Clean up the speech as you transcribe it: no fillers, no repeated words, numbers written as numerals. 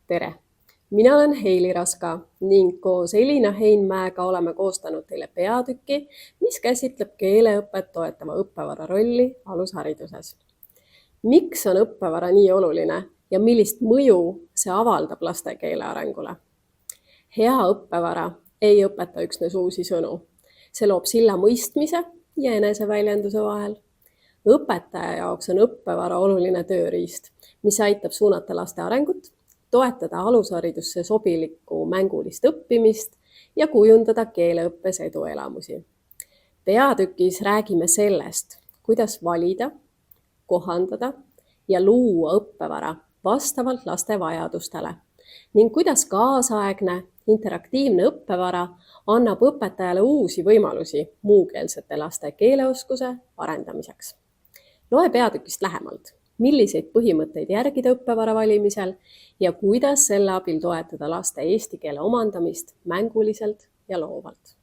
Tere! Mina olen Heili Raska ning koos Elina Heinmäega oleme koostanud teile peatüki, mis käsitleb keeleõpet toetava õppevara rolli alushariduses. Miks on õppevara nii oluline ja millist mõju see avaldab laste keele arengule? Hea õppevara ei õpeta üksnes uusi sõnu. See loob silla mõistmise ja eneseväljenduse vahel. Õpetaja jaoks on õppevara oluline tööriist, mis aitab suunata laste arengut, toetada alusharidusse sobilikku mängulist õppimist ja kujundada keeleõppes eduelamusi. Peatükis räägime sellest, kuidas valida, kohandada ja luua õppevara vastavalt laste vajadustele ning kuidas kaasaegne interaktiivne õppevara annab õpetajale uusi võimalusi muukeelsete laste keeleoskuse arendamiseks. Loe peatükist lähemalt, milliseid põhimõtteid järgida õppevara valimisel ja kuidas selle abil toetada laste eesti keele omandamist mänguliselt ja loovalt.